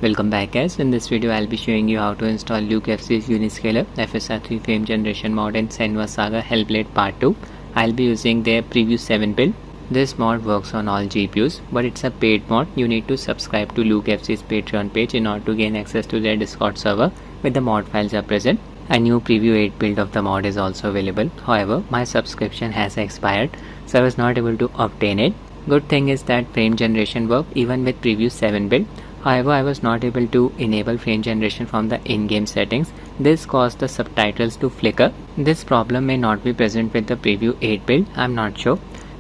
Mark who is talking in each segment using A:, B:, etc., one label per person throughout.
A: Welcome back guys. In this video I'll be showing you how to install LukeFZ's Uniscaler FSR 3 frame generation mod in Senua Saga Hellblade Part 2. I'll be using their Preview 7 build. This mod works on all GPUs, but it's a paid mod. You need to subscribe to LukeFZ's Patreon page in order to gain access to their Discord server where the mod files are present. A new Preview 8 build of the mod is also available. However, my subscription has expired, so I was not able to obtain it. Good thing is that frame generation worked even with Preview 7 build. However, I was not able to enable frame generation from the in-game settings. This caused the subtitles to flicker. This problem may not be present with the Preview 8 build, I'm not sure.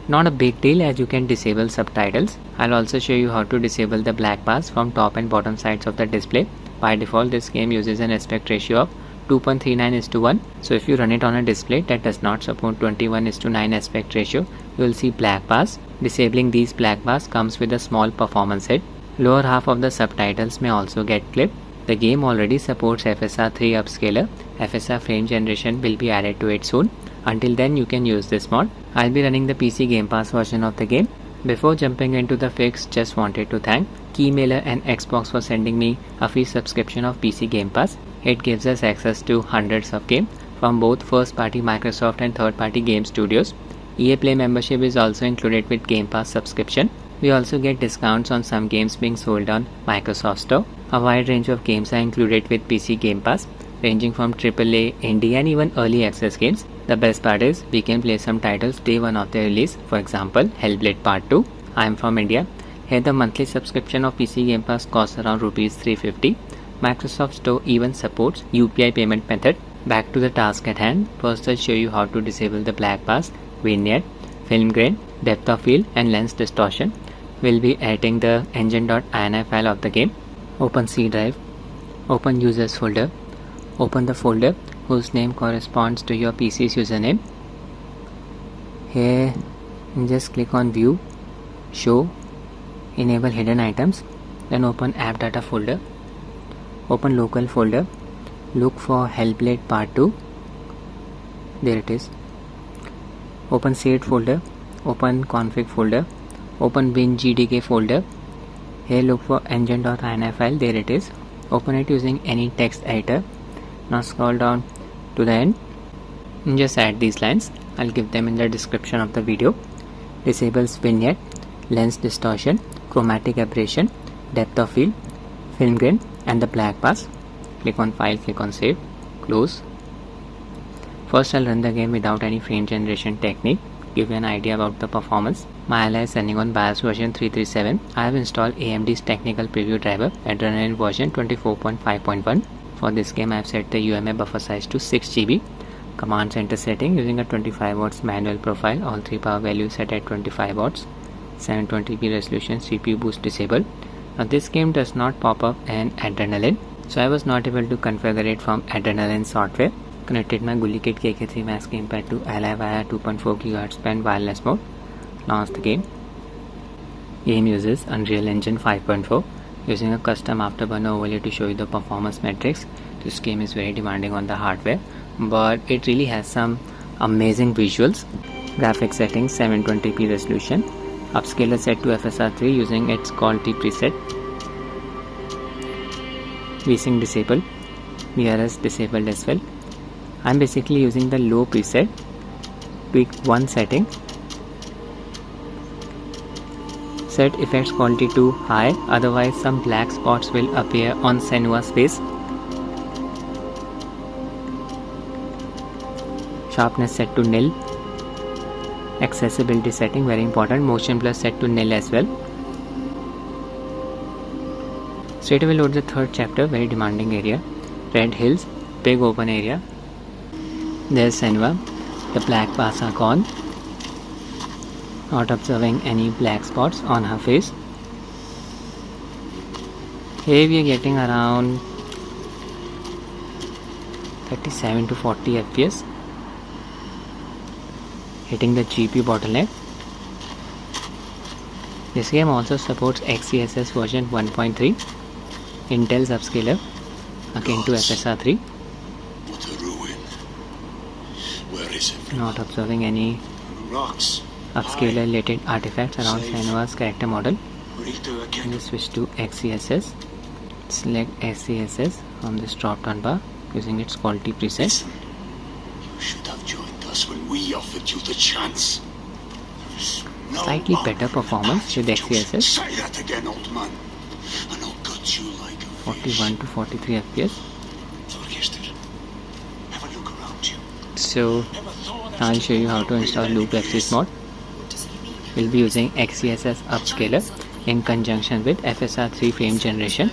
A: Not a big deal as you can disable subtitles. I'll also show you how to disable the black bars from top and bottom sides of the display. By default, this game uses an aspect ratio of 2.39:1. So if you run it on a display that does not support 21:9 aspect ratio, you will see black bars. Disabling these black bars comes with a small performance hit. Lower half of the subtitles may also get clipped. The game already supports FSR 3 upscaler. FSR frame generation will be added to it soon. Until then you can use this mod. I'll be running the PC Gamepass version of the game. Before jumping into the fix, just wanted to thank Keymailer and Xbox for sending me a free subscription of PC Gamepass. It gives us access to hundreds of games from both first-party Microsoft and third-party game studios. EA Play membership is also included with Gamepass subscription. We also get discounts on some games being sold on Microsoft Store. A wide range of games are included with PC Gamepass, ranging from AAA, indie and even early access games. The best part is we can play some titles day one of their release, for example Hellblade Part 2. I am from India. Here the monthly subscription of PC Gamepass costs around ₹350. Microsoft Store even supports UPI payment method. Back to the task at hand. First I'll show you how to disable the black bars, vignette, film grain, depth of field and lens distortion. We'll be editing the Engine.ini file of the game. Open C drive, open users folder, open the folder whose name corresponds to your PC's username. Here just click on view, show, enable hidden items, then open app data folder, open local folder, look for Hellblade Part 2, there it is. Open seed folder, open config folder, open WinGDK folder. Here look for Engine.ini file, there it is. Open it using any text editor. Now scroll down to the end and just add these lines. I'll give them in the description of the video. Disables vignette, lens distortion, chromatic aberration, depth of field, film grain and the black bars. Click on file, click on save, close. First I'll run the game without any frame generation technique, give you an idea about the performance. My Ally is running on BIOS version 337. I have installed AMD's technical preview driver at Adrenaline version 24.5.1. For this game I have set the UMA buffer size to 6 GB. Command center setting using a 25 watts manual profile, all 3 power values set at 25 watts. 720p resolution, CPU boost disabled. Now this game does not pop up an Adrenaline, so I was not able to configure it from Adrenaline software. Connected my GuliKit KK3 Max gamepad to Ally via 2.4 GHz band wireless mode. Launch the game. Game uses Unreal Engine 5.4 using a custom afterburner overlay to show you the performance metrics. This game is very demanding on the hardware, but it really has some amazing visuals. Graphics settings 720p resolution. Upscaler set to FSR 3 using its quality preset. VSync disabled. VRS disabled as well. I'm basically using the low preset. Tweak one setting. Set effects quality to high, otherwise some black spots will appear on Senua's face. Sharpness set to nil. Accessibility setting very important. Motion blur set to nil as well. Straight away load the third chapter, very demanding area. Red Hills, big open area. There's Senua. The black bars are gone. Not observing any black spots on her face. Here we are getting around 37 to 40 FPS. Hitting the GPU bottleneck. This game also supports XeSS version 1.3. Intel's upscaler akin to FSR 3. Not observing any upscaler related artifacts around Senua's character model. Just switch to XeSS. Select XeSS from this drop down bar using its quality preset.
B: Listen, you should have joined us when we offered you the chance. No
A: Slightly better performance with XeSS.
B: Say that again, old man. And I'll gut you like a
A: 41 to 43 FPS.
B: Have a look around you.
A: So now I'll show you how to install LukeFZ Mod. We'll be using XeSS Upscaler in conjunction with FSR 3 frame generation.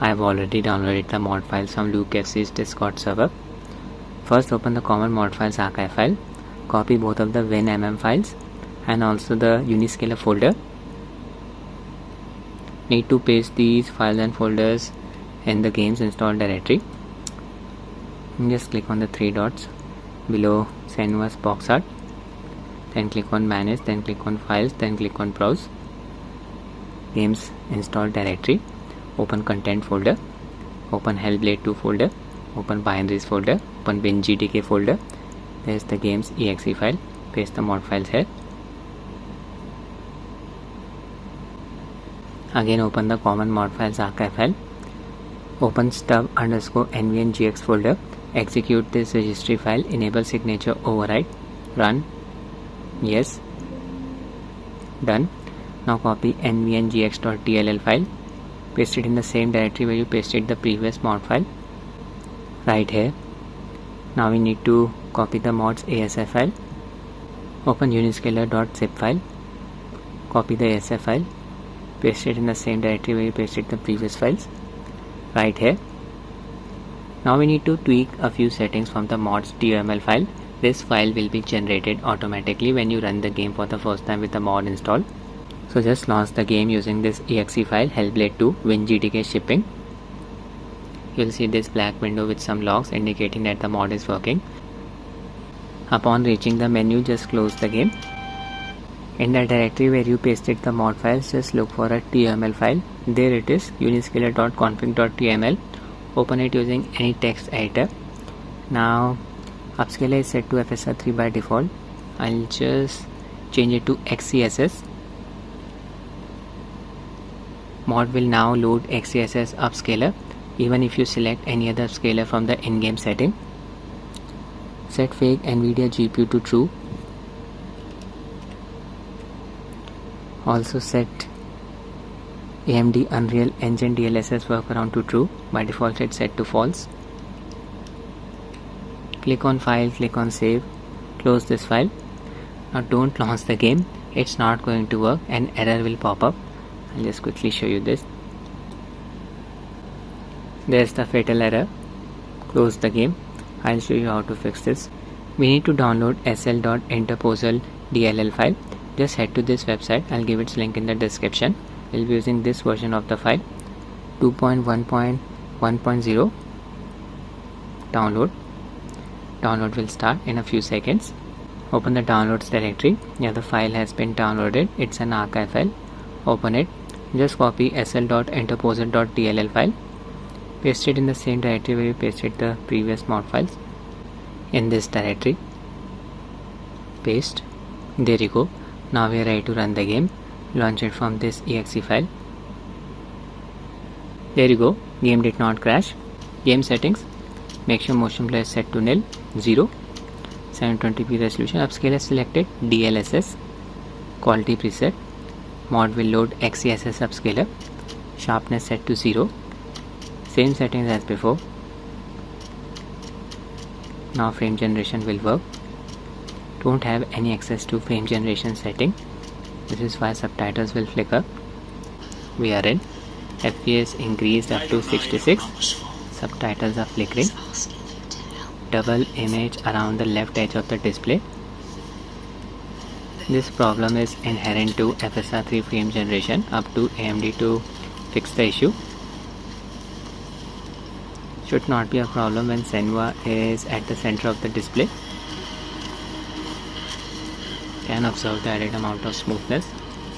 A: I have already downloaded the mod files from LukeFZ's Discord server. First, open the common mod files archive file, copy both of the WinMM files and also the Uniscaler folder. Need to paste these files and folders in the game's installed directory. Just click on the three dots below Senua's box art, then click on manage, then click on files, then click on browse. Game's installed directory. Open content folder, open Hellblade 2 folder, open binaries folder, open WinGTK folder. There's the game's exe file. Paste the mod files here. Again open the common mod files archive file. Open stub_nvngx folder. Execute this registry file. Enable signature override. Run. Yes. Done. Now copy nvngx.dll file. Paste it in the same directory where you pasted the previous mod file, right here. Now we need to copy the mod's ASF file. Open uniscaler.zip file, copy the ASF file, paste it in the same directory where you pasted the previous files, right here. Now we need to tweak a few settings from the mod's .toml file. This file will be generated automatically when you run the game for the first time with the mod installed. So just launch the game using this exe file Hellblade 2 WinGTK shipping. You'll see this black window with some logs indicating that the mod is working. Upon reaching the menu, just close the game. In the directory where you pasted the mod files, just look for a .toml file. There it is, uniscaler.config.toml. Open it using any text editor. Now upscaler is set to FSR 3 by default. I'll just change it to XeSS. Mod will now load XeSS upscaler even if you select any other upscaler from the in-game setting. Set fake NVIDIA GPU to true. Also set AMD Unreal Engine DLSS workaround to true. By default it's set to false. Click on file, click on save, close this file. Now don't launch the game, it's not going to work, an error will pop up. I'll just quickly show you this. There's the fatal error. Close the game. I'll show you how to fix this. We need to download sl.interposer DLL file. Just head to this website. I'll give its link in the description. We'll be using this version of the file, 2.1.1.0. Download. Download will start in a few seconds. Open the downloads directory. Yeah, the file has been downloaded. It's an archive file. Open it. Just copy sl.interposer.dll file. Paste it in the same directory where you pasted the previous mod files. In this directory. Paste. There you go. Now we are ready to run the game. Launch it from this exe file. There you go. Game did not crash. Game settings. Make sure motion blur is set to nil. 0. 720p resolution. Upscaler selected. DLSS. Quality preset. Mod will load XeSS upscaler. Sharpness set to 0. Same settings as before. Now frame generation will work. Don't have any access to frame generation setting. This is why subtitles will flicker. We are in. FPS increased up to 66. Subtitles are flickering. Double image around the left edge of the display. This problem is inherent to FSR 3 frame generation. Up to AMD to fix the issue. Should not be a problem when Senua is at the center of the display. Can observe the added amount of smoothness.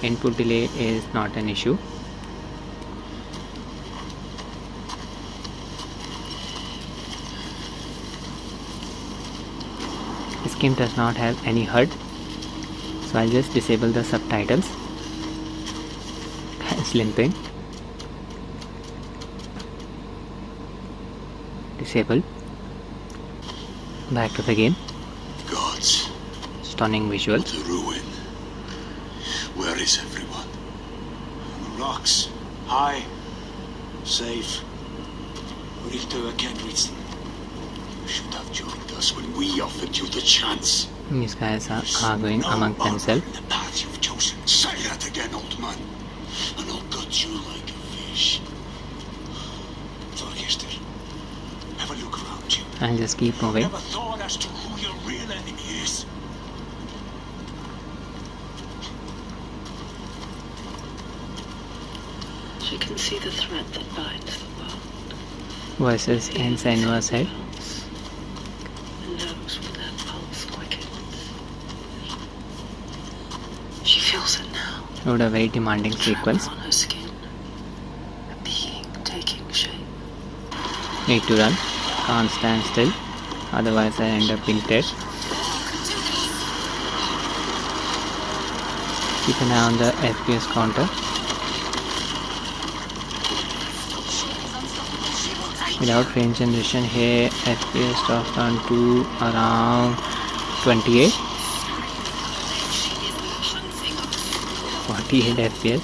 A: Input delay is not an issue. This game does not have any HUD, so I'll just disable the subtitles. Slimping. Disable. Back to the game.
B: Gods.
A: Stunning visual.
B: What a ruin. Where is everyone?
C: On the rocks. High. Safe. We'll do again, reach them.
B: You should have joined us when we offered you the chance.
A: These guys are arguing among themselves.
B: The path you've chosen. Say that again, old man. And I'll gut you like a fish.
C: Thorgester, have a look around you.
A: I'll just keep moving.
C: Never thought as to who your real enemy is.
D: She can see the thread that binds the world.
A: Voices in Senua's head.
D: And knows when that pulse quickens. She feels it now.
A: Wrote a very demanding sequence.
D: On her skin. A being taking shape.
A: Need to run. Can't stand still. Otherwise I end up being dead. Keep an eye on the FPS counter. Without frame generation here, FPS drops down to around 28. 48 FPS.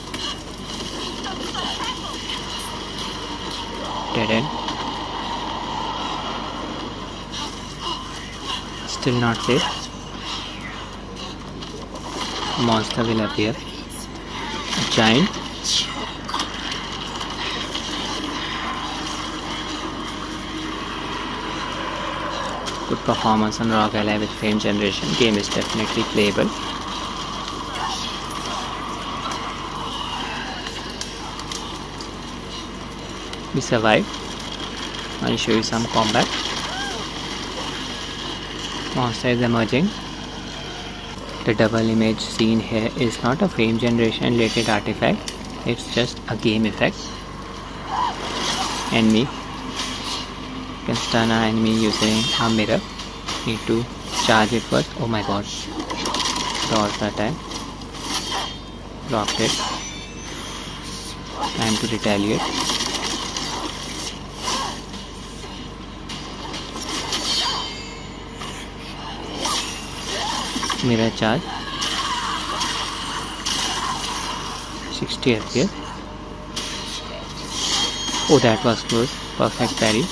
A: Dead end. Still not safe. Monster will appear. A giant. Good performance on Rog Ally with frame generation. Game is definitely playable. We survived. I'll show you some combat. Monster is emerging. The double image seen here is not a frame generation related artifact. It's just a game effect. Enemy. Can stun our enemy using a mirror. Need to charge it first. Oh my god. Dodge the attack. Blocked it. Time to retaliate. Mirror charge. 60 FPS. Oh, that was close. Perfect parry.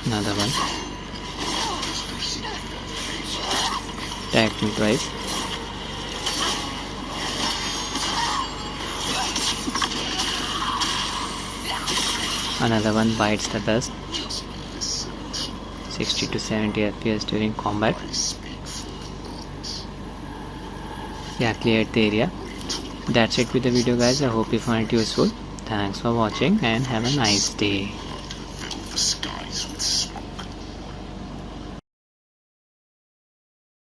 A: Another one. Tagged me twice. Another one bites the dust. 60 to 70 FPS during combat. Yeah, cleared the area. That's it with the video, guys. I hope you found it useful. Thanks for watching and have a nice day.
B: Fill the skies with